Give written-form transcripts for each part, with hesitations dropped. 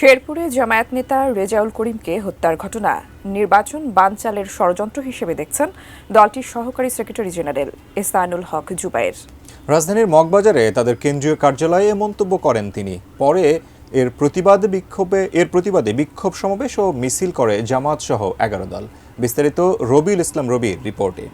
শেরপুরে জামায়াত নেতা রেজাউল করিমকে হত্যার ঘটনা নির্বাচন বানচালের ষড়যন্ত্র হিসেবে দেখছেন দলটির সহকারী সেক্রেটারি জেনারেল এহসানুল হক জুবায়ের। রাজধানীর মগবাজারে তাদের কেন্দ্রীয় কার্যালয়ে মন্তব্য করেন তিনি। পরে এর প্রতিবাদে বিক্ষোভ সমাবেশ ও মিছিল করে জামায়াত সহ 11 দল। বিস্তারিত রবিউল ইসলাম রবির রিপোর্টে।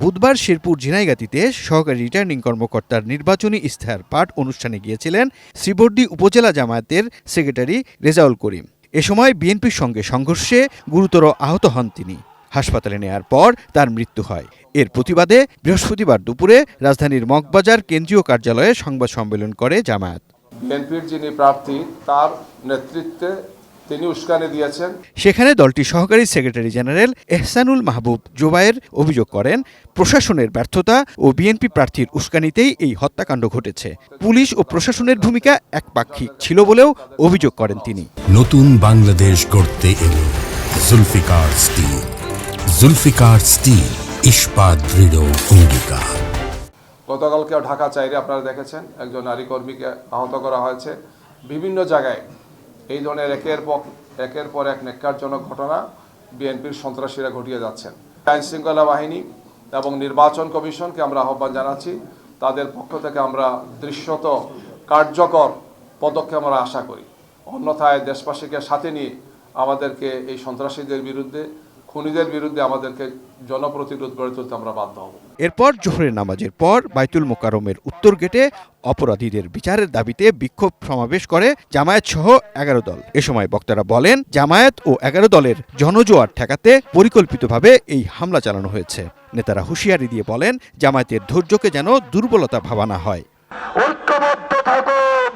বুধবার শেরপুর ঝিনাইগাতীতে সহকারী রিটার্নিং কর্মকর্তার নির্বাচনী ইশতেহার পাঠ অনুষ্ঠানে গিয়েছিলেন শ্রীবর্দী উপজেলা জামায়াতের সেক্রেটারি রেজাউল করিম। এ সময় বিএনপির সঙ্গে সংঘর্ষে গুরুতর আহত হন তিনি। হাসপাতালে নেয়ার পর তার মৃত্যু হয়। এর প্রতিবাদে বৃহস্পতিবার দুপুরে রাজধানীর মগবাজার কেন্দ্রীয় কার্যালয়ে সংবাদ সম্মেলন করে জামায়াত। বিএনপির যিনি প্রার্থী তার নেতৃত্বে তিনি উস্কানি দিয়েছেন। সেখানে দলটির সহকারী সেক্রেটারি জেনারেল এহসানুল মাহবুব জুবায়ের অভিযোগ করেন, প্রশাসনের ব্যর্থতা ও বিএনপি প্রার্থীর উস্কানিতেই এই হত্যাকাণ্ড ঘটেছে। পুলিশ ও প্রশাসনের ভূমিকা একপাক্ষিক ছিল বলেও অভিযোগ করেন তিনি। নতুন বাংলাদেশ গড়তে এলো জুলফিকার স্টিল। জুলফিকার স্টিল, ইস্পাত দৃঢ় অঙ্গীকার। গতকালকে ঢাকা চাইরে আপনারা দেখেছেন একজন নারী কর্মীকে আহত করা হয়েছে। বিভিন্ন জায়গায় এই ধরনের একের পর এক ন্যাক্কারজনক ঘটনা বিএনপির সন্ত্রাসীরা ঘটিয়ে যাচ্ছেন। আইন শৃঙ্খলা বাহিনী এবং নির্বাচন কমিশনকে আমরা আহ্বান জানাচ্ছি, তাদের পক্ষ থেকে আমরা দৃশ্যত কার্যকর পদক্ষেপ আমরা আশা করি। অন্যথায় দেশবাসীকে সাথে নিয়ে আমাদেরকে এই সন্ত্রাসীদের বিরুদ্ধে, খুনিদের বিরুদ্ধে আমাদেরকে জনপ্রতিরোধ গড়ে তুলতে আমরা বাধ্য হব। এরপর জোহরের নামাজের পর বাইতুল মোকাররমের উত্তর গেটে অপরাধীদের বিচারের দাবিতে বিক্ষোভ সমাবেশ করে জামায়াত সহ 11 দল। এ সময় বক্তারা বলেন, জামায়াত ও 11 দলের জনজোয়ার ঠেকাতে পরিকল্পিতভাবে এই হামলা চালানো হয়েছে। নেতারা হুঁশিয়ারি দিয়ে বলেন, জামায়াতের ধৈর্যকে যেন দুর্বলতা ভাবা না হয়। ঐক্যবদ্ধ থাকুন,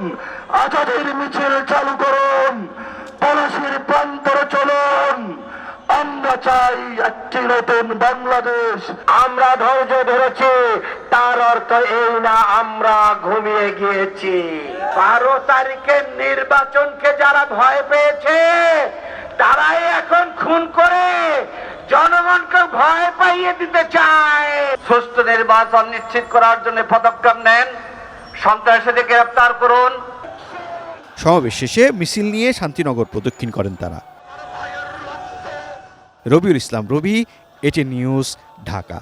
আজাদের মিছিল চালু করুন, পলাশির প্রান্তরে চলুন। আমরা চাই একটি নতুন বাংলাদেশ। আমরা ধৈর্য ধরেছি, তার অর্থ এই না আমরা ঘুমিয়ে গিয়েছি। 12 তারিখের নির্বাচনকে যারা ভয় পেয়েছে তারাই এখন খুন করে জনগণকে ভয় পাইয়ে দিতে চায়। সুষ্ঠু নির্বাচন নিশ্চিত করার জন্য পদক্ষেপ নেন, সন্ত্রাসীদের গ্রেফতার করুন। সমাবেশ শেষে মিছিল নিয়ে শান্তিনগর প্রদক্ষিণ করেন তারা। রবিউল ইসলাম রবি, এটিএন নিউজ, ঢাকা।